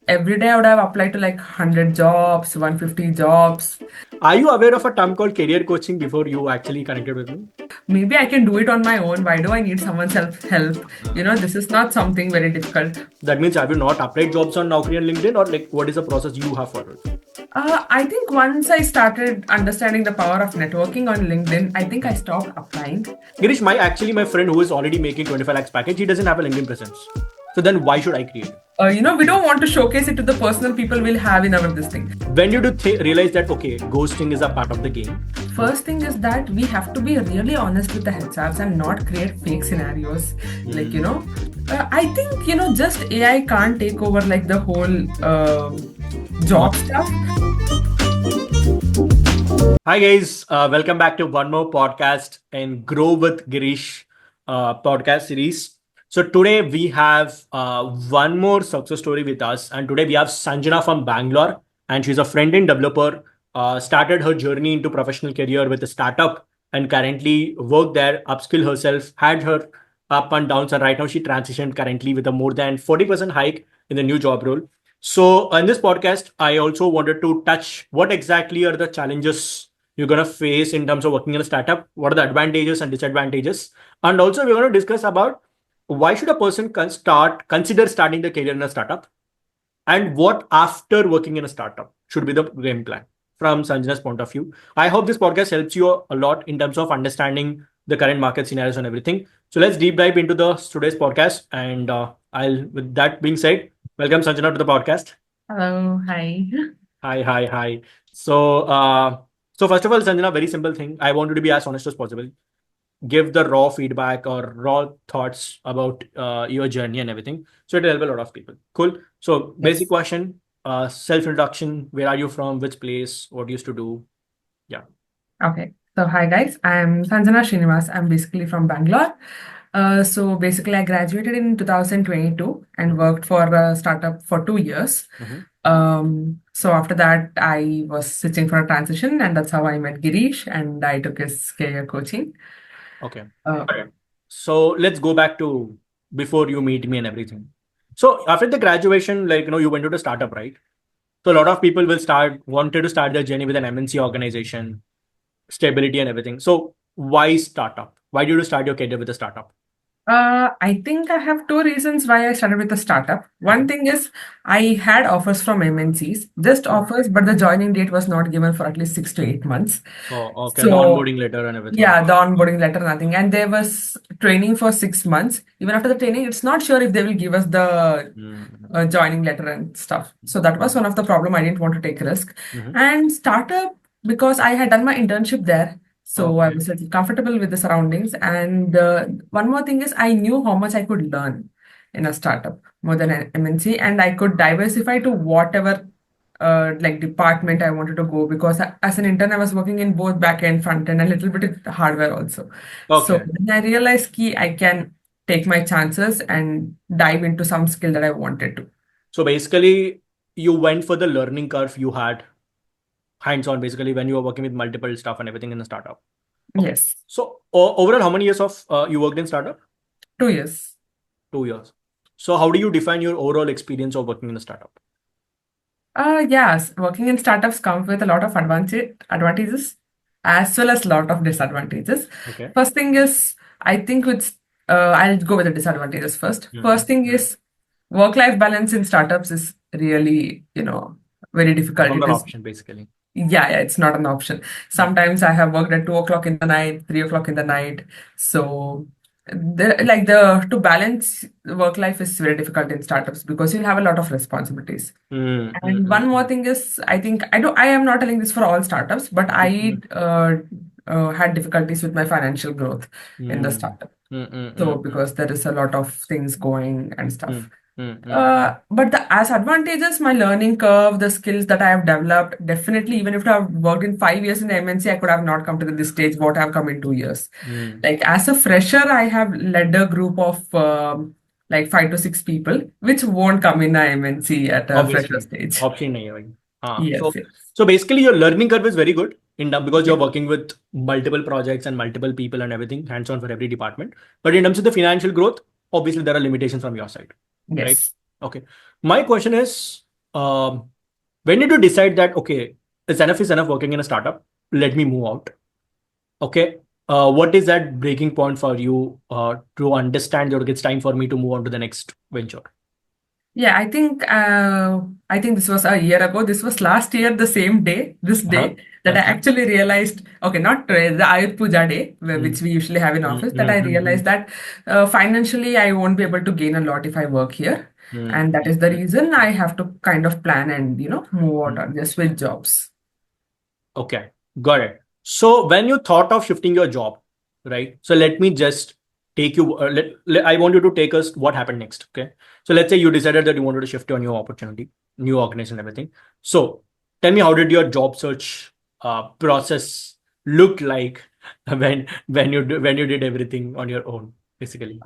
every day I would have applied to like 100 jobs, 150 jobs. Are you aware of a term called career coaching before you actually connected with me? Maybe I can do it on my own. Why do I need someone's help? This is not something very difficult. That means have you not applied jobs on Naukri and LinkedIn, or like what is the process you have followed? I think once I started understanding the power of networking on LinkedIn, I think I stopped applying. Gireesh, my friend who is already making 25 lakhs package, he doesn't have a LinkedIn presence. So then why should I create it? We don't want to showcase it to the personal people we'll have in our this thing. When did you realize that, okay, ghosting is a part of the game? First thing is that we have to be really honest with the HRs and not create fake scenarios. I think, just AI can't take over like the whole job stuff. Hi guys, welcome back to one more podcast in Grow with Gireesh podcast series. So today we have one more success story with us, and today we have Sanjana from Bangalore, and she's a front-end developer. Started her journey into professional career with a startup, and currently worked there, upskill herself, had her up and downs, and right now she transitioned currently with a more than 40% hike in the new job role. So in this podcast, I also wanted to touch what exactly are the challenges you're going to face in terms of working in a startup, what are the advantages and disadvantages, and also we're going to discuss about why should a person consider starting their career in a startup, and what after working in a startup should be the game plan from Sanjana's point of view. I hope this podcast helps you a lot in terms of understanding the current market scenarios and everything. So let's deep dive into today's podcast. And with that being said, welcome Sanjana to the podcast. Hello, hi. Hi. So first of all, Sanjana, very simple thing. I want you to be as honest as possible. Give the raw feedback or raw thoughts about your journey and everything. So it'll help a lot of people. Cool. So basic Yes. question, self-introduction. Where are you from? Which place? What you used to do? Yeah. Okay. So hi guys, I'm Sanjana Srinivas. I'm basically from Bangalore. So basically I graduated in 2022 and worked for a startup for 2 years. So after that I was switching for a transition, and that's how I met Gireesh and I took his career coaching. Okay. Uh, So let's go back to before you meet me and everything. So after the graduation, you went to the startup, right? So a lot of people wanted to start their journey with an MNC organization, stability and everything. So why startup? Why did you start your career with a startup? I think I have two reasons why I started with a startup. One thing is I had offers from MNCs, just offers, but the joining date was not given for at least 6 to 8 months. Oh, okay. The So onboarding letter and everything. yeah, the onboarding letter, nothing. And there was training for 6 months. Even after the training, it's not sure if they will give us the joining letter and stuff. So that was one of the problem. I didn't want to take a risk. And startup, because I had done my internship there. So I was little comfortable with the surroundings. And one more thing is I knew how much I could learn in a startup more than an MNC, and I could diversify to whatever like department I wanted to go, because as an intern I was working in both back end, front end, and a little bit of hardware also. So Okay. then I realized I can take my chances and dive into some skill that I wanted to. So basically, you went for the learning curve you had hands-on basically when you were working with multiple stuff and everything in the startup. Okay. Yes, So overall, how many years of you worked in startup? 2 years. 2 years. So how do you define your overall experience of working in a startup? Yes, working in startups comes with a lot of advantages as well as a lot of disadvantages. Okay. First thing is, I think I'll go with the disadvantages first. First thing is work-life balance in startups is really, very difficult. Not It an is, option basically. yeah, it's not an option. Sometimes I have worked at 2 o'clock in the night, 3 o'clock in the night. So to balance work life is very difficult in startups because you'll have a lot of responsibilities. And one more thing is, I am not telling this for all startups, but I had difficulties with my financial growth in the startup. So because there is a lot of things going and stuff. But as advantages, my learning curve, the skills that I have developed, definitely, even if I have worked in 5 years in the MNC, I could have not come to this stage what I have come in 2 years. Like as a fresher, I have led a group of like 5 to 6 people, which won't come in a MNC at a fresher Obviously, stage. option nahi hai bhai. Yes, yes. So basically your learning curve is very good because Yeah. you're working with multiple projects and multiple people and everything, hands-on for every department. But in terms of the financial growth, obviously there are limitations from your side, right? Yes. Okay. My question is, when did you decide that, okay, it's enough is enough working in a startup, let me move out? Okay. What is that breaking point for you to understand that it's time for me to move on to the next venture? Yeah, I think this was a year ago. This was last year, the same day, this Uh-huh. day, that I Okay. actually realized, okay, not the Ayut Puja day, which Mm. we usually have in Mm, office, that I mm, mm, realized mm, that financially I won't be able to gain a lot if I work here. mm, And that mm, is the mm, reason I have to kind of plan and, move out mm. or just switch jobs. Okay, got it. So when you thought of shifting your job, right? So let me just take you. I want you to take us what happened next. Okay. So let's say you decided that you wanted to shift to a new opportunity, new organization, everything. So tell me, how did your job search process look like when you did everything on your own, basically?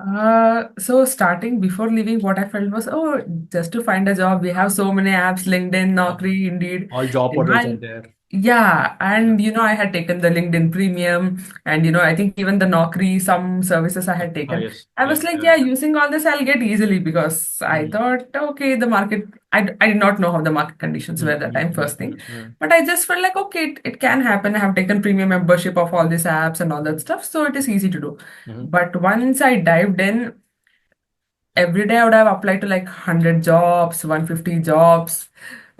So starting before leaving, what I felt was, oh, just to find a job, we have so many apps, LinkedIn, Uh, Naukri, Indeed. all job portals are there. Yeah, Yeah. and I had taken the LinkedIn Premium, and I think even the Naukri, some services I had Ah, taken. yes. I Yeah. was like, Yeah. yeah, using all this, I'll get easily because I Mm, thought, okay, the market, I did not know how the market conditions mm, were that mm, time, mm, first thing. mm, mm, But I just felt like, okay, it can happen. I have taken premium membership of all these apps and all that stuff, so it is easy to do. mhm. But once I dived in, every day I would have applied to like 100 jobs, 150 jobs.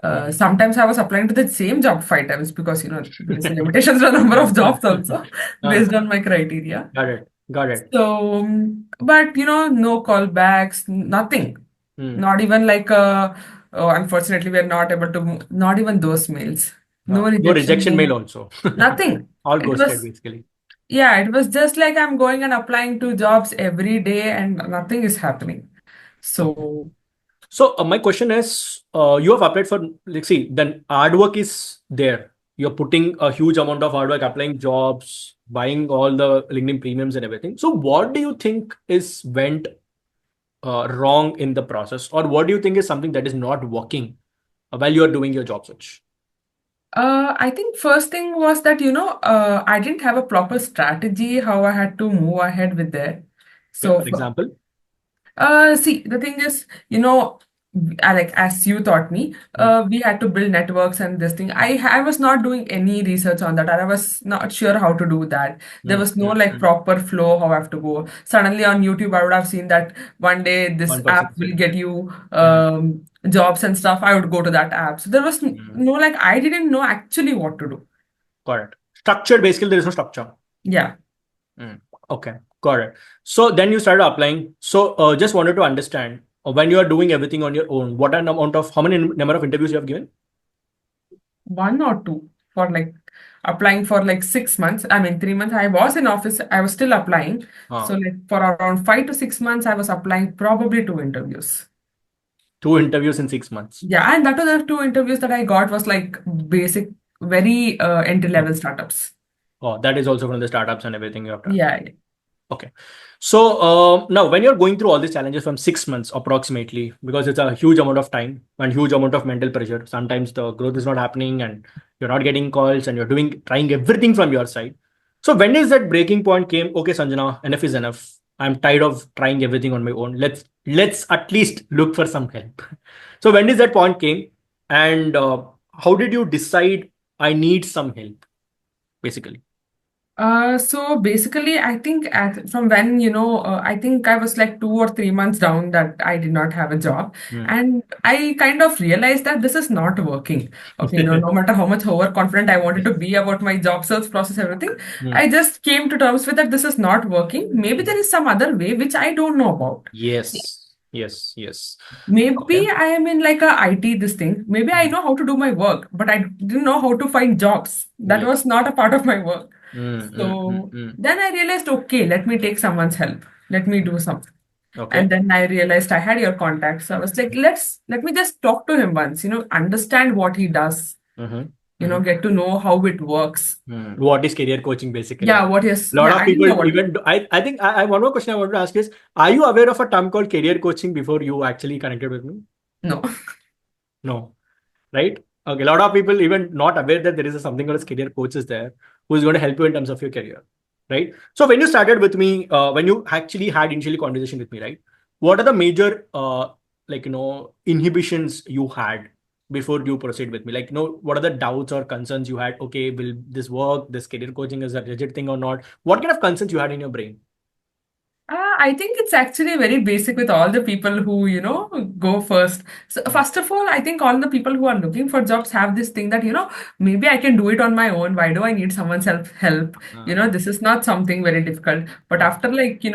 Mhm. Sometimes I was applying to the same job 5 times because there is limitations to the number of jobs also Ah, based on my criteria. got it. Got it. So, but no callbacks, nothing. Hmm. Not even like oh, unfortunately we are not able to not even those mails. No No rejection rejection mail mail, also. nothing. All It ghosted was basically. Yeah, it was just like I'm going and applying to jobs every day and nothing is happening. Okay. So So my question is, you have applied for, let's see, then hard work is there. You're putting a huge amount of hard work, applying jobs, buying all the LinkedIn premiums and everything. So what do you think is went wrong in the process, or what do you think is something that is not working while you are doing your job search? I think first thing was that, I didn't have a proper strategy how I had to move ahead with that. Okay, So, for example. see, the thing is, like as you taught me, Hmm, we had to build networks and this thing. I was not doing any research on that. I was not sure how to do that. There hmm, was no hmm, like hmm. proper flow how I have to go. Suddenly on YouTube, I would have seen that one day this One person app will said. get you Hmm, jobs and stuff. I would go to that app. So there was hmm. no like I didn't know actually what to do. Got it. Structured, basically, there is no structure. Yeah. Mm. Okay, got it. So then you started applying. So just wanted to understand when you are doing everything on your own, what an amount of how many number of interviews you have given? One or two for like applying for like 6 months. I mean, 3 months. I was in office. I was still applying. So Uh, like for around 5 to 6 months, I was applying probably two interviews. two interviews in 6 months. Yeah, and that was the two interviews that I got was like basic, very entry Mm. level startups. Oh, that is also from the startups and everything you have done. Yeah. Okay. So now when you're going through all these challenges from 6 months approximately, because it's a huge amount of time and huge amount of mental pressure, sometimes the growth is not happening and you're not getting calls and you're trying everything from your side. So when is that breaking point came? Okay, Sanjana, enough is enough. I'm tired of trying everything on my own. Let's at least look for some help. So when did that point came, and how did you decide I need some help, basically? So basically, I think from when, I think I was like 2 or 3 months down that I did not have a job. Hmm. And I kind of realized that this is not working. Okay, no matter how much overconfident I wanted to be about my job search process, everything, Hmm. I just came to terms with that this is not working. Maybe there is some other way which I don't know about. Yes, yes, yes. Okay. Maybe I am in like a IT this thing. Maybe I Mm. know how to do my work, but I didn't know how to find jobs. That Yes. was not a part of my work. Mm, mm, mm, So mm. then I realized, okay, let me take someone's help. Let me do something. And Okay. then I realized I had your contact. So I was like, let me just talk to him once, understand what he does, Mm-hmm. Mm-hmm. get to know how it works. Mm. What is career coaching basically? Yeah, what is, A lot yeah, of I didn't people know what. even I think one more question I want to ask is, are you aware of a term called career coaching before you actually connected with me? No. No, right? Okay, a lot of people even not aware that there is something called as career coaches there who is going to help you in terms of your career, right? So when you started with me, when you actually had initially conversation with me, right? What are the major inhibitions you had before you proceed with me? Like, what are the doubts or concerns you had? Okay, will this work? This career coaching is a legit thing or not? What kind of concerns you had in your brain? I think it's actually very basic with all the people who, go first. So, Mm, first of all, I think all the people who are looking for jobs have this thing that, maybe I can do it on my own. Why do I need someone's help? uh, This is not something very difficult. But uh, after, like,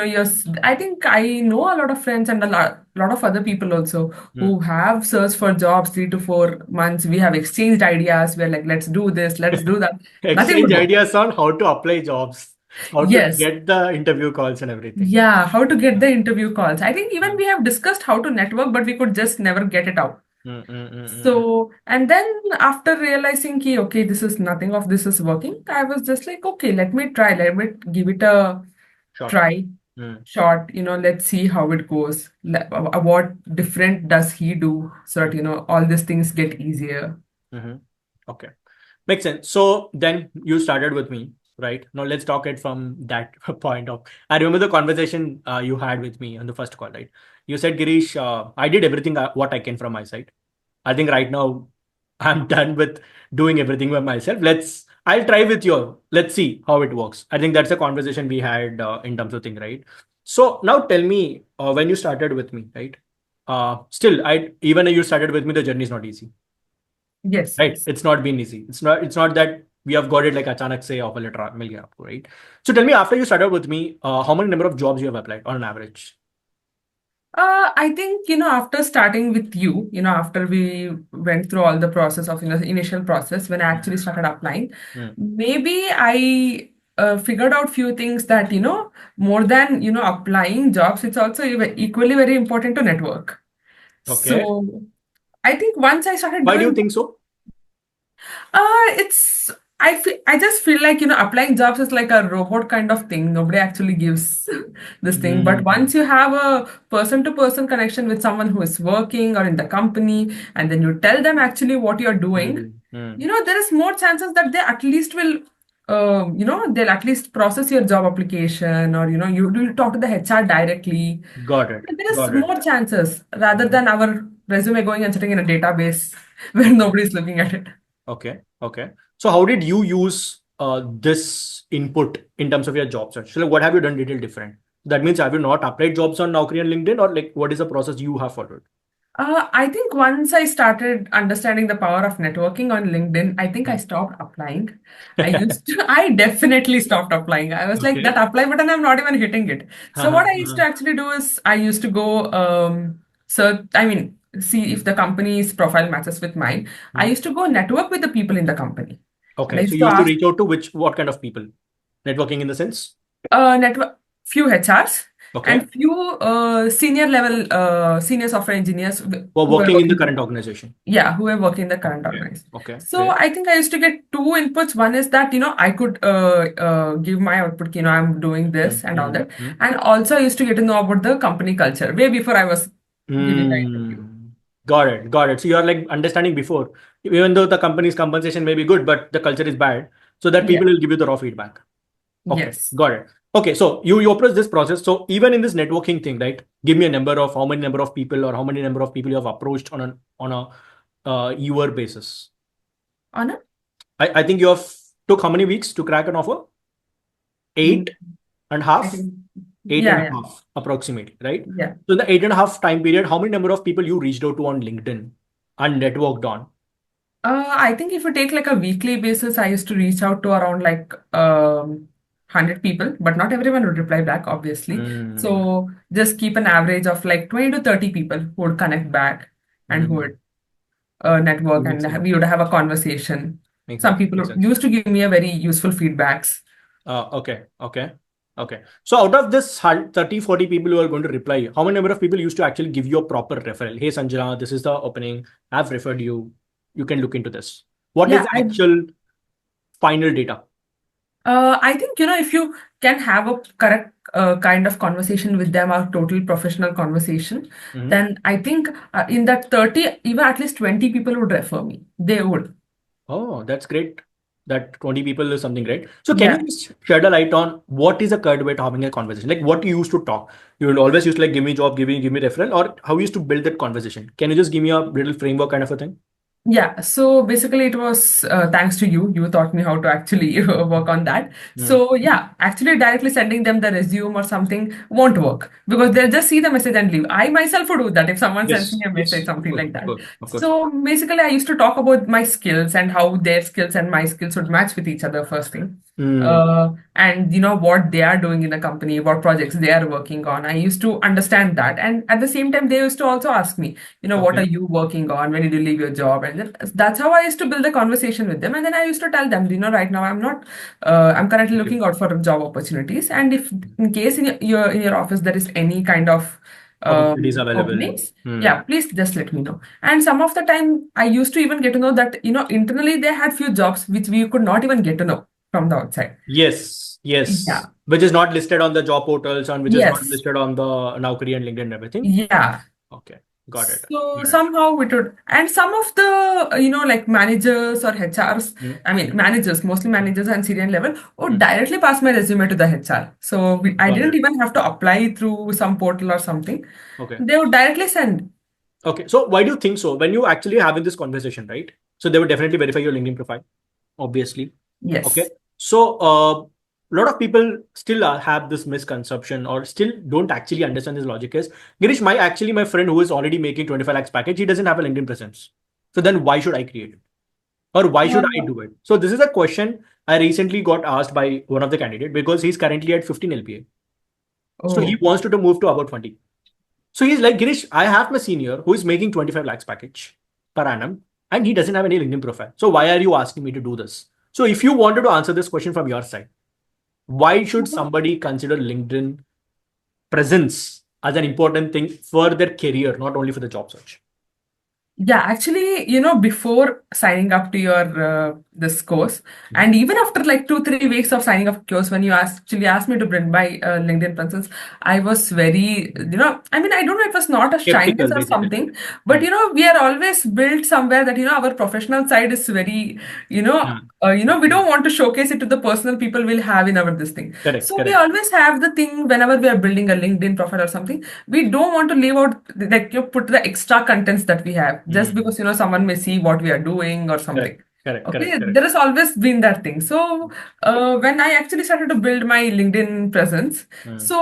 I think I know a lot of friends and lot of other people also mm. who have searched for jobs 3 to 4 months. We have exchanged ideas. We're like, let's do this, let's do that. Nothing Exchange would work. ideas on how to apply jobs, how to Yes. get the interview calls and everything. Yeah, how to get Uh, the interview calls. I think even uh, we have discussed how to network, but we could just never get it out. mm, mm, mm, mm, mm. So, and then after realizing, ki, okay, this is nothing of this is working, I was just like, okay, let me try, let me give it a Short. try, Mm, shot, let's see how it goes. What different does he do so that, all these things get easier. mhm. Okay. Makes sense. So then you started with me, right? Now let's talk it from that point of. I remember the conversation you had with me on the first call, right? You said, Gireesh, I did everything what I can from my side. I think right now I'm done with doing everything by myself. I'll try with you. Let's see how it works. I think that's a conversation we had in terms of thing, right? So now tell me when you started with me, right? Still, even when you started with me, the journey is not easy, Yes, right? yes. It's not been easy. It's not that we have got it like achanak se offer letter mil gaya aapko, right? So tell me, after you started with me, how many number of jobs you have applied on an average? I think, after starting with you, after we went through all the process of, initial process, when I Mm, actually started applying, mm. maybe I figured out few things that, more than, applying jobs, it's also equally very important to network. Okay. So I think once I started Why do you doing think so? it's I just feel like applying jobs is like a robot kind of thing. Nobody actually gives this thing. But Mm, once you have a person-to-person connection with someone who is working or in the company, and then you tell them actually what you're doing, mm, mm. there is more chances that they at least will they'll at least process your job application, or you will talk to the HR directly. Got it. There is Got it. more chances rather Mhm. than our resume going and sitting in a database where Okay. nobody's looking at it. Okay. Okay. So how did you use this input in terms of your job search? So like, what have you done little different? That means have you not applied jobs on Naukri and LinkedIn, or like what is the process you have followed? I think once I started understanding the power of networking on LinkedIn, I think I Hmm. stopped applying. I definitely stopped applying. I was like, that Okay. apply button, I'm not even hitting it. So Uh-huh, what I used to uh-huh. actually do is I used to go, see if the company's profile matches with mine. I Hmm. used to go network with the people in the company. And I Okay. So used you to used to ask reach out to what kind of people? Networking in the sense? network few HRs Okay. and few senior software engineers For who were working in the working. current organization. Yeah, who were working in the current Okay. organization. Okay. So Okay. I think I used to get two inputs. One is that, I could give my output, I'm doing this and all Mm-hmm. that. And also I used to get to know about the company culture way before I was giving the interview. Mm. Got it. Got it. So you are like understanding before, even though the company's compensation may be good, but the culture is bad, so that Yeah. people will give you the raw feedback. Okay, Yes. got it. Okay, so you approach this process. So even in this networking thing, right? Give me a number of how many number of people or how many number of people you have approached on a year basis. Anna? I think you have took how many weeks to crack an offer? Mm, Eight and a I half, think, eight and yeah, a yeah, half approximately, right? yeah. So in the 8.5 time period, how many number of people you reached out to on LinkedIn and networked on? I think if you take like a weekly basis, I used to reach out to around like 100 people, but not everyone would reply back, obviously. Hmm. So just keep an average of like 20 to 30 people who would connect back and who Hmm. would network, Makes and sense. we would have a conversation. Makes Some sense. people Makes sense. used to give me a very useful feedbacks. Okay, okay, okay. So out of this 30, 40 people who are going to reply, how many number of people used to actually give you a proper referral? Hey, Sanjana, this is the opening. I've referred you. You can look into this. What is Yeah, the actual final data? I think, if you can have a correct kind of conversation with them, a total professional conversation, Mhm. then I think in that 30, even at least 20 people would refer me. They would. Oh, that's great. That 20 people is something great. So can you Yeah. just shed a light on what is a correct way to having a conversation? Like what you used to talk. You will always used to like give me job, give me referral, or how you used to build that conversation. Can you just give me a little framework kind of a thing? Yeah, so basically it was thanks to you. You taught me how to actually work on that. Mm. So yeah, actually directly sending them the resume or something won't work because they'll just see the message and leave. I myself would do that if someone sends me Yes, a message, yes, of something course, like of that. course, of course. So basically I used to talk about my skills and how their skills and my skills would match with each other first thing. Mm. And what they are doing in the company, what projects they are working on. I used to understand that. And at the same time, they used to also ask me, what are Okay, you working on? When did you leave your job? And that's how I used to build a conversation with them. And then I used to tell them, right now I'm not, I'm currently okay. looking out for job opportunities. And if in case in your office there is any kind of Opportunities available. openings, Mm. yeah, please just let me know. And some of the time I used to even get to know that, internally they had few jobs which we could not even get to know from the outside. Yes, yes. Yeah. Which is not listed on the job portals and which is not Yes. listed on the Naukri and LinkedIn and everything. Yeah. Okay, got it. So Got it. somehow we would, and some of the, like managers or HRs, Mm. I mean, managers, mostly Mm. managers and senior level, would Mm. directly pass my resume to the HR. So I Got didn't it. even have to apply through some portal or something. Okay. They would directly send. Okay. So why do you think so? When you actually having this conversation, right? So they would definitely verify your LinkedIn profile, obviously. Okay. Yes. So a lot of people still have this misconception or still don't actually understand this logic is Girish, my friend who is already making 25 lakhs package, he doesn't have a LinkedIn presence. So then why should I create it? Or why should I Uh, do it? So this is a question I recently got asked by one of the candidate because he's currently at 15 LPA. So he oh, wants to move to about 20. So he's like, Girish, I have my senior who is making 25 lakhs package per annum and he doesn't have any LinkedIn profile. So why are you asking me to do this? So if you wanted to answer this question from your side, why should somebody consider LinkedIn presence as an important thing for their career, not only for the job search? yeah, actually, before signing up to your this course, Mhm. and even after like 2-3 weeks of signing up course, when you actually asked me to bring my LinkedIn presence, I was very, I mean, I don't know, it was not a shyness Skeptical, or basically. something, but Mm. we are always built somewhere that our professional side is very, Mm. we Mm. don't want to showcase it to the personal people we'll have in our this thing. Correct, So we correct. always have the thing whenever we are building a LinkedIn profile or something, we don't want to leave out like you put the extra contents that we have just Mm. because someone may see what we are doing or Correct, something. correct, correct, Okay, correct. there has always been that thing. So when I actually started to build my LinkedIn presence, Mm. so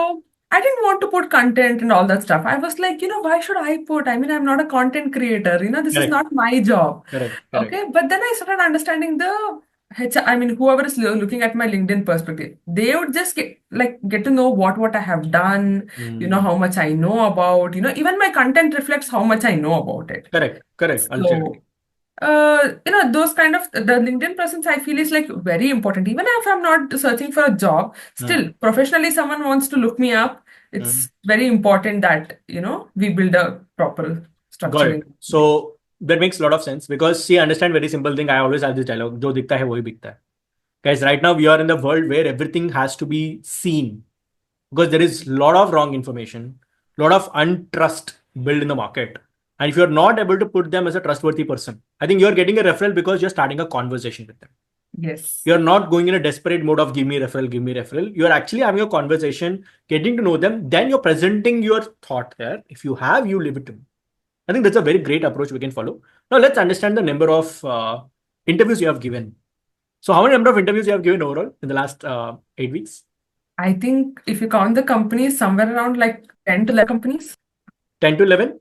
I didn't want to put content and all that stuff. I was like, why should I put? I mean, I'm not a content creator. This is Correct, not my job. correct, correct. Okay, but then I started understanding the HR, I mean, whoever is looking at my LinkedIn perspective, they would just get to know what I have done, Mm. how much I know about, even my content reflects how much I know about it. Correct, correct. So, Ultimately. those kind of the LinkedIn presence I feel is like very important. Even if I'm not searching for a job, Mm. still professionally someone wants to look me up. Mm. It's very important that, we build a proper Got structure it. in LinkedIn. So that makes a lot of sense because see, understand very simple thing. I always have this dialogue, जो दिखता है वही बिकता है. Guys, right now we are in the world where everything has to be seen because there is a lot of wrong information, a lot of untrust built in the market. And if you're not able to put them as a trustworthy person, I think you're getting a referral because you're starting a conversation with them. Yes. You're not going in a desperate mode of give me referral, give me referral. You're actually having a conversation, getting to know them. Then you're presenting your thought there. If you have, you leave it to me. I think that's a very great approach we can follow. Now let's understand the number of interviews you have given. So how many number of interviews you have given overall in the last 8 weeks? I think if you count the companies, somewhere around like 10 to 11 companies. 10 to 11?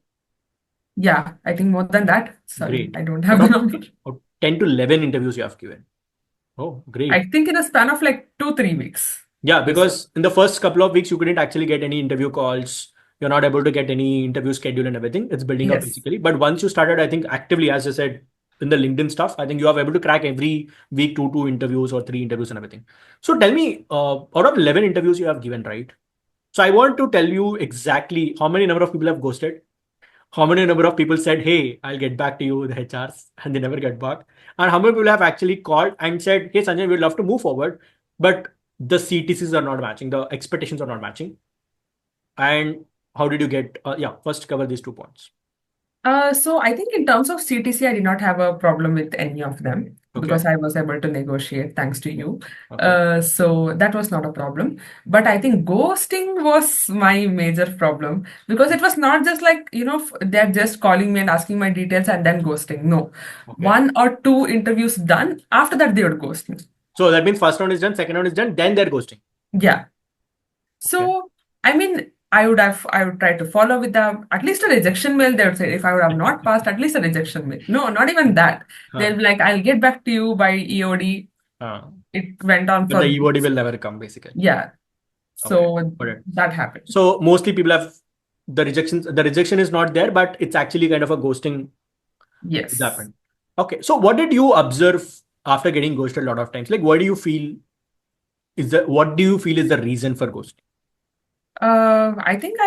Yeah, I think more than that. Sorry, Great. I don't Out have the of number. 10 to 11 interviews you have given. Oh, I great. think in a span of like 2-3 weeks. Yeah, This. because in the first couple of weeks, you couldn't actually get any interview calls. You're not able to get any interview schedule and everything. It's building up Yes. basically. But once you started, I think actively, as I said, in the LinkedIn stuff, I think you are able to crack every week two interviews or three interviews and everything. So tell me, out of 11 interviews you have given, right? So I want to tell you exactly how many number of people have ghosted, how many number of people said, hey, I'll get back to you, the HRs, and they never get back. And how many people have actually called and said, hey, Sanjay, we'd love to move forward, but the CTCs are not matching, the expectations are not matching. And how did you get, yeah, first cover these 2 points. So I think in terms of CTC, I did not have a problem with any of them. Okay. because I was able to negotiate thanks to you. Okay. So that was not a problem. But I think ghosting was my major problem because it was not just like, they're just calling me and asking my details and then ghosting. No, Okay. one or two interviews done. After that, they would ghost me. So that means first round is done, second round is done, then they're ghosting. Yeah. Okay. So, I mean, I would try to follow with at least a rejection mail. They would say, if I would have not passed, at least a rejection mail. No, not even that. They'll Huh. be like, I'll get back to you by EOD. Uh, It went on but the for EOD weeks. will never come, basically. Yeah. Okay. So Got it. that happened. So mostly people have the rejections. The rejection is not there, but it's actually kind of a ghosting has Yes. happened. Okay. So what did you observe after getting ghosted a lot of times? Like, what do you feel what do you feel is the reason for ghosting? I think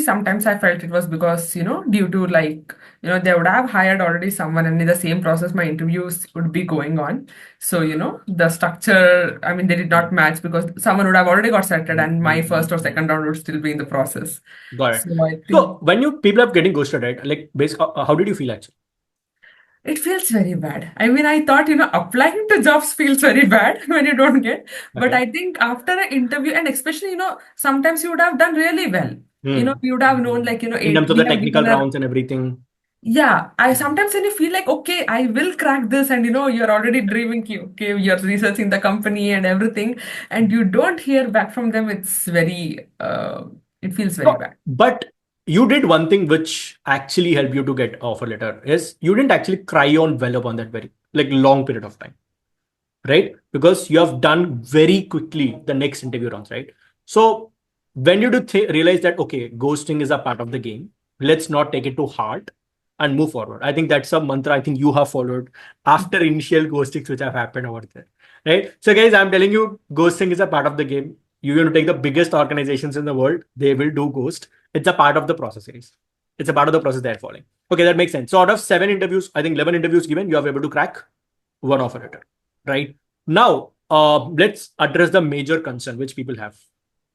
sometimes I felt it was because, due to like, they would have hired already someone and in the same process, my interviews would be going on. So, the structure, I mean, they did not match because someone would have already got selected and my first or second round would still be in the process. Got it. So I think So when you people are getting ghosted, right? Like, how did you feel actually? it feels very bad. I mean, I thought, applying to jobs feels very bad when you don't get. But Okay. I think after an interview, and especially, sometimes you would have done really well. You would have known, like, In terms of we the have technical given a, rounds and everything. yeah, I sometimes when you feel like, okay, I will crack this, and you're already dreaming, okay, you're researching the company and everything, and you don't hear back from them, it feels very No, bad. but you did one thing which actually helped you to get offer letter is you didn't actually cry on well upon that very like long period of time, right? Because you have done very quickly the next interview rounds, right? So when you do realize that okay, ghosting is a part of the game, let's not take it to heart and move forward. I think that's a mantra I think you have followed after initial ghostings which have happened over there, right? So guys, I'm telling you, ghosting is a part of the game. You're going to take the biggest organizations in the world, they will do ghost. It's a part of the process, guys. It's a part of the process they're following. Okay, that makes sense. So out of 7 interviews, I think 11 interviews given, you are able to crack one offer letter, right? Now, let's address the major concern which people have: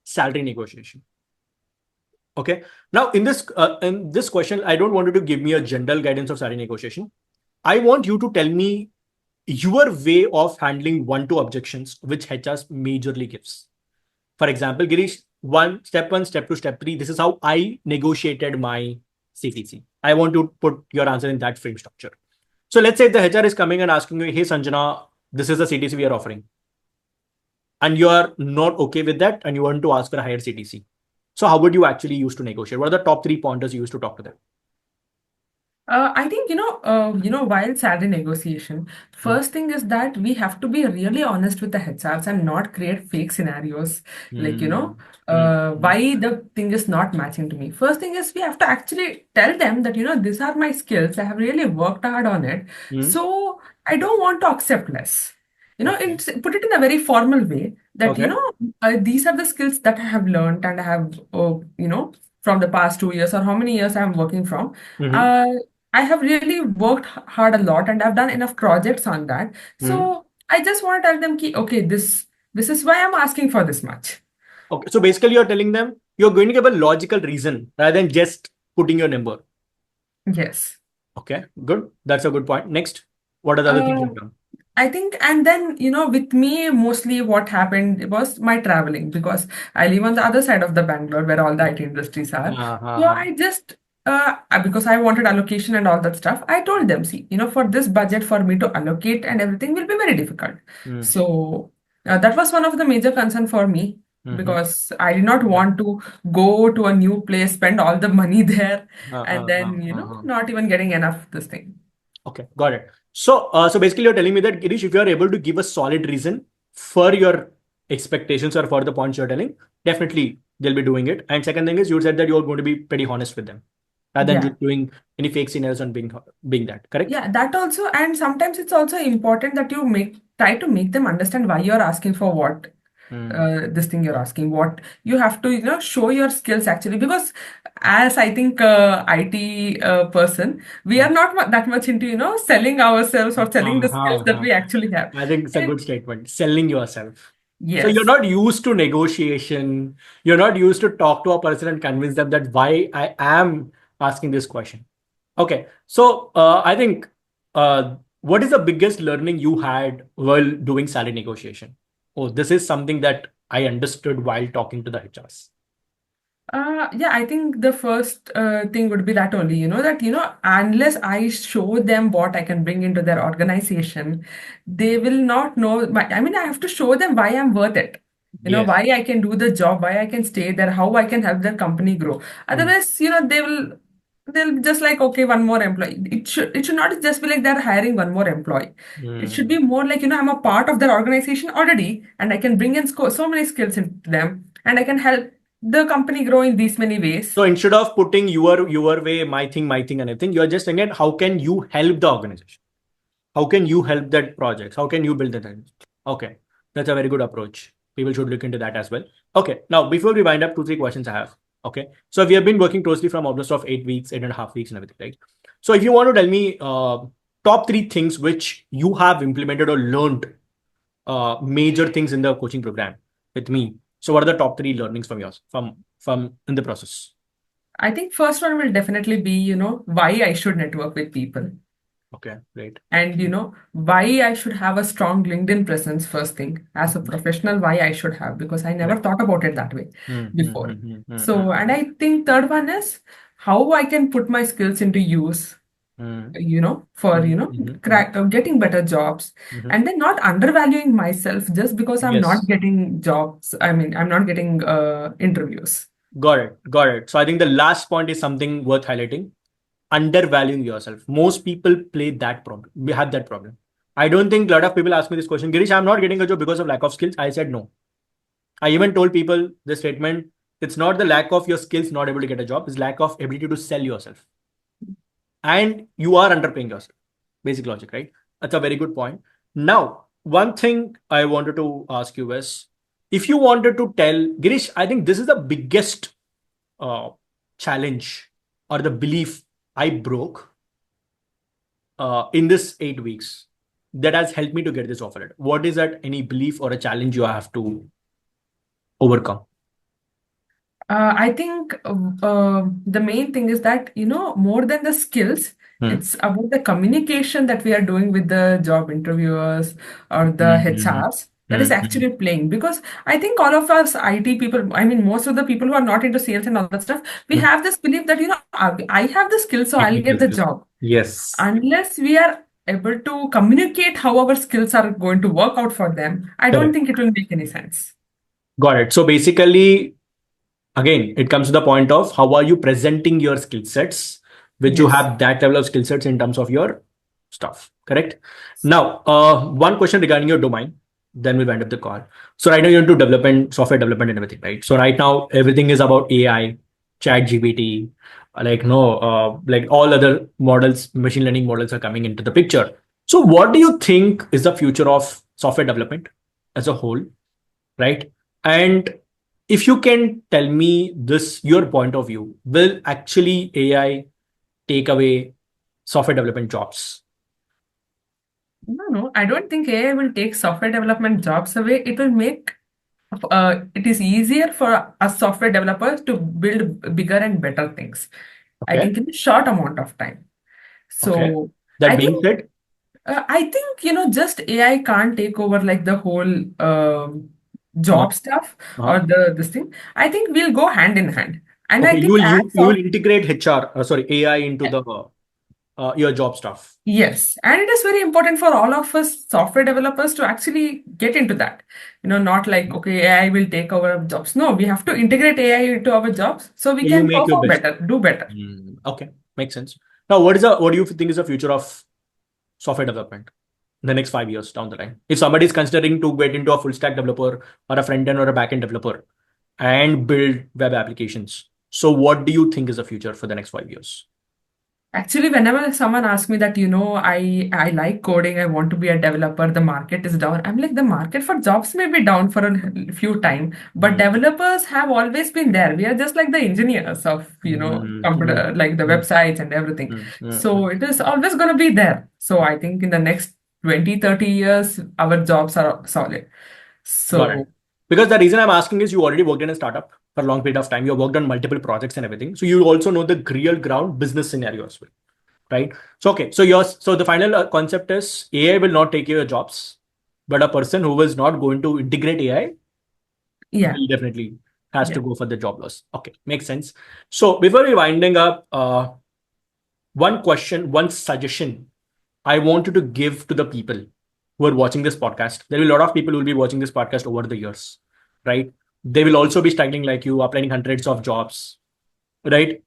salary negotiation. Okay. Now, in this question, I don't want you to give me a general guidance of salary negotiation. I want you to tell me your way of handling 1-2 objections which HR majorly gives. For example, Gireesh, step one, step two, step three. This is how I negotiated my CTC. I want to put your answer in that frame structure. So let's say the HR is coming and asking you, hey Sanjana, this is the CTC we are offering, and you are not okay with that and you want to ask for a higher CTC. So how would you actually use to negotiate? What are the top 3 pointers you use to talk to them? I think while salary negotiation, first thing is that we have to be really honest with the HRs and not create fake scenarios. Like Hmm. Hmm. why the thing is not matching to me. First thing is we have to actually tell them that these are my skills. I have really worked hard on it, Hmm. so I don't want to accept less. Okay. Put it in a very formal way that Okay. these are the skills that I have learned and I have from the past 2 years or how many years I'm working from. Hmm. Uh, I have really worked hard a lot and I've done enough projects on that. Hmm. So I just want to tell them, okay, this is why I'm asking for this much. Okay. So basically, you're telling them you're going to give a logical reason rather than just putting your number. Yes. Okay. Good. That's a good point. Next, what are the other things Uh, you've done? I think, and then, with me, mostly what happened was my traveling because I live on the other side of the Bangalore where all the IT industries are. So Uh-huh. I just, because I wanted allocation and all that stuff, I told them, see, for this budget for me to allocate and everything will be very difficult. Hmm. So that was one of the major concern for me Hmm. because I did not want to go to a new place, spend all the money there, and then, Uh-huh. not even getting enough this thing. Okay, got it. So basically, you're telling me that Girish, if you are able to give a solid reason for your expectations or for the points you're telling, definitely they'll be doing it. And second thing is, you said that you're going to be pretty honest with them rather than Yeah. just doing any fake scenarios and being that correct. Yeah, that also, and sometimes it's also important that you try to make them understand why you're asking for what Hmm. this thing you're asking. What you have to, show your skills actually, because as I think IT person, we are not that much into, selling ourselves or selling the skills that Uh-huh. we actually have. I think it's a And good statement. Selling yourself. So you're yes, not used to negotiation. You're not used to talk to a person and convince them that why I am asking this question. Okay. So I think what is the biggest learning you had while doing salary negotiation? Oh, this is something that I understood while talking to the HRs. Yeah, I think the first thing would be that only, that, unless I show them what I can bring into their organization, they will not know. I mean, I have to show them why I'm worth it, Yes. why I can do the job, why I can stay there, how I can help their company grow. Mm, Otherwise, they'll just like, okay, one more employee. It should not just be like they're hiring one more employee. It should mm. be more like, I'm a part of their organization already, and I can bring in so many skills into them, and I can help the company grow in these many ways. So instead of putting your way, my thing, and everything, you're just saying it, how can you help the organization? How can you help that project? How can you build that? Okay, that's a very good approach. People should look into that as well. Okay, now before we wind up, two, three questions I have. Okay, so we have been working closely from almost of 8 weeks, 8.5 weeks, and everything, right? So if you want to tell me top three things which you have implemented or learned, major things in the coaching program with me. So what are the top three learnings from yours from in the process? I think first one will definitely be, why I should network with people. Okay, great. And, why I should have a strong LinkedIn presence first thing. As a professional, why I should have, because I never Correct. thought about it that way Hmm, hmm, before. hmm, hmm, hmm, So, and I think third one is how I can put my skills into use, hmm, for, hmm, hmm, hmm, getting better jobs, hmm. and then not undervaluing myself just because I'm not Yes. getting jobs. I mean, I'm not getting interviews. Got it. Got it. So I think the last point is something worth highlighting. Undervaluing yourself. Most people play that problem. We have that problem. I don't think a lot of people ask me this question. Girish, I'm not getting a job because of lack of skills. I said no. I even told people the statement, it's not the lack of your skills not able to get a job, it's lack of ability to sell yourself. And you are underpaying yourself. Basic logic, right? That's a very good point. Now, one thing I wanted to ask you is, if you wanted to tell Girish, I think this is the biggest uh, challenge or the belief I broke in this 8 weeks that has helped me to get this offer letter. What is that? Any belief or a challenge you have to overcome? I think the main thing is that, more than the skills, Hmm. it's about the communication that we are doing with the job interviewers or the Hmm, hmm, HRs that is hmm, hmm, actually playing. Because I think all of us IT people, I mean, most of the people who are not into sales and all that stuff, we hmm. have this belief that, I have the skills, so I'll Technical get the skills. job. Yes. Unless we are able to communicate how our skills are going to work out for them, I don't Correct. think it will make any sense. Got it. So basically, again, it comes to the point of how are you presenting your skill sets, which you Yes. have that level of skill sets in terms of your stuff. Correct. Now, one question regarding your domain, then we'll wind up the call. So right now you're into development, software development and everything, right? So right now everything is about AI, chat GPT, like no, like all other models, machine learning models are coming into the picture. So what do you think is the future of software development as a whole, right? And if you can tell me this, your point of view, will actually AI take away software development jobs? No, I don't think AI will take software development jobs away. It will make it is easier for us software developers to build bigger and better things. I Okay. think in a short amount of time. Okay. So That I being think said, just AI can't take over like the whole uh, job stuff or uh, the this thing. I think we'll go hand in hand. And okay, I think as you will soft integrate HR, sorry, AI into the your job stuff. Yes, and it is very important for all of us software developers to actually get into that. Not like, okay, AI will take over our jobs. No, we have to integrate AI into our jobs so we So you can make your perform best. better, do better. Okay, makes sense. Now, what do you think is the future of software development in the next 5 years down the line? If somebody is considering to get into a full stack developer or a front end or a back end developer and build web applications, so what do you think is the future for the next 5 years? Actually, whenever someone asks me that, I like coding, I want to be a developer, the market is down. I'm like, the market for jobs may be down for a few time, but Mm, developers have always been there. We are just like the engineers of, mm, mm, computer, like the mm, websites and everything. mm. So it is always going to be there. So I think in the next 20, 30 years, our jobs are solid. Got it. So Because the reason I'm asking is you already worked in a startup for a long period of time. You worked on multiple projects and everything. So you also know the real ground business scenario as well. right? So okay, so the final concept is AI will not take your jobs, but a person who is not going to integrate AI Yeah. will definitely has to Yeah. go for the job loss. Okay, makes sense. So before we winding up, one question, one suggestion I wanted to give to the people who are watching this podcast. There will be a lot of people who will be watching this podcast over the years, right? They will also be struggling like you, applying hundreds of jobs, right?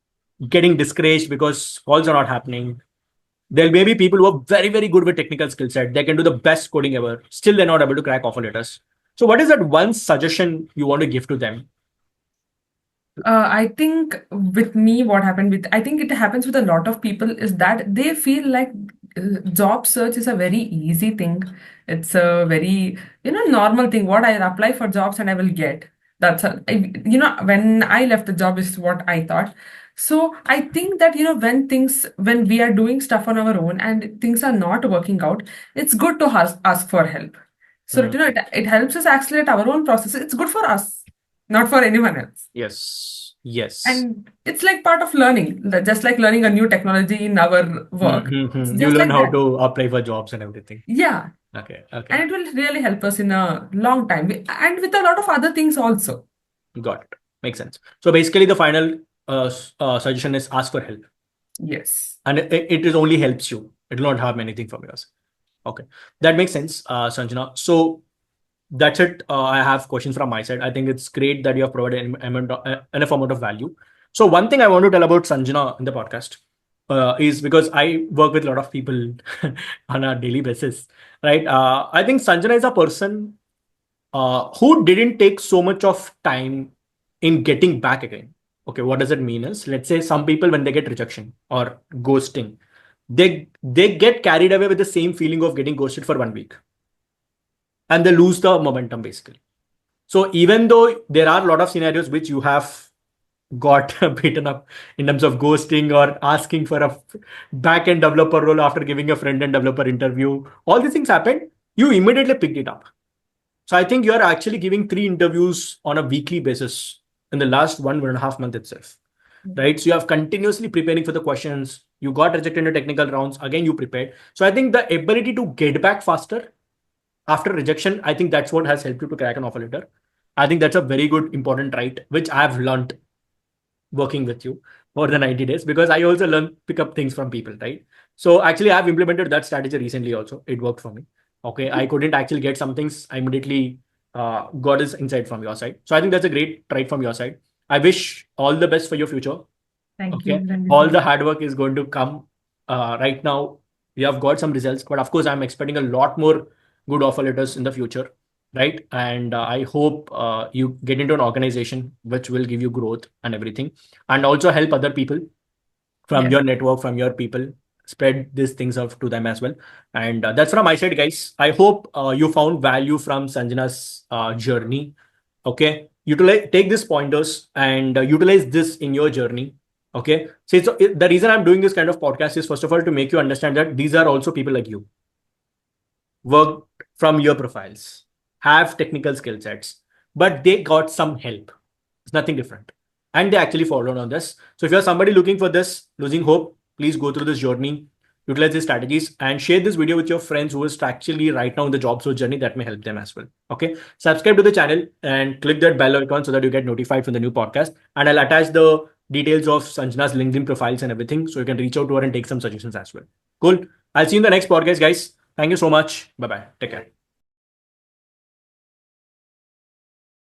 Getting discouraged because calls are not happening. There may be people who are very, very good with technical skill set. They can do the best coding ever. Still, they're not able to crack offer letters. So, what is that one suggestion you want to give to them? I think with me, what happened with, I think it happens with a lot of people is that they feel like job search is a very easy thing. It's a very, normal thing. What I apply for jobs and I will get. When I left the job is what I thought. So I think that, when we are doing stuff on our own and things are not working out, it's good to ask for help. So, Hmm. it helps us accelerate our own process. It's good for us, not for anyone else. Yes. Yes. And it's like part of learning, just like learning a new technology in our work. It's Mm-hmm. You just learn like how that. to apply for jobs and everything. Yeah. Okay. Okay. And it will really help us in a long time and with a lot of other things also. Got it. Makes sense. So basically, the final suggestion is ask for help, Yes. and it is only helps you. It will not harm anything from yours. Okay, that makes sense, Sanjana. So that's it. I have questions from my side. I think it's great that you have provided enough amount of value. So one thing I want to tell about Sanjana in the podcast is because I work with a lot of people on a daily basis, right? I think Sanjana is a person who didn't take so much of time in getting back again. Okay, what does it mean is, let's say some people when they get rejection or ghosting, they get carried away with the same feeling of getting ghosted for 1 week, and they lose the momentum basically. So even though there are a lot of scenarios which you have got beaten up in terms of ghosting or asking for a back-end developer role after giving a front-end developer interview, all these things happened, you immediately picked it up. So I think you are actually giving 3 interviews on a weekly basis in the last 1.5 months itself, right? So you have continuously preparing for the questions. You got rejected in the technical rounds. Again, you prepared. So I think the ability to get back faster after rejection, I think that's what has helped you to crack an offer letter. I think that's a very good, important trait, which I have learned working with you for the 90 days, because I also learn pick up things from people, right? So actually, I've implemented that strategy recently also. It worked for me. Okay, I couldn't actually get some things. I immediately got this insight from your side. So I think that's a great trait from your side. I wish all the best for your future. Thank Okay, you. Thank you so all the much. hard work is going to come. Right now, we have got some results, but of course, I'm expecting a lot more good offer letters in the future, right? And I hope you get into an organization which will give you growth and everything, and also help other people from Yes. your network, from your people, spread these things out to them as well. And that's from my side, guys. I hope you found value from Sanjana's journey. Okay, utilize, take these pointers and utilize this in your journey. Okay, so the reason I'm doing this kind of podcast is, first of all, to make you understand that these are also people like you, work from your profiles, have technical skill sets, but they got some help. It's nothing different. And they actually followed on this. So if you're somebody looking for this, losing hope, please go through this journey, utilize these strategies, and share this video with your friends who is actually right now in the job search journey. That may help them as well. Okay. Subscribe to the channel and click that bell icon so that you get notified from the new podcast. And I'll attach the details of Sanjana's LinkedIn profiles and everything, so you can reach out to her and take some suggestions as well. Cool. I'll see you in the next podcast, guys. Thank you so much. Bye bye. Take care.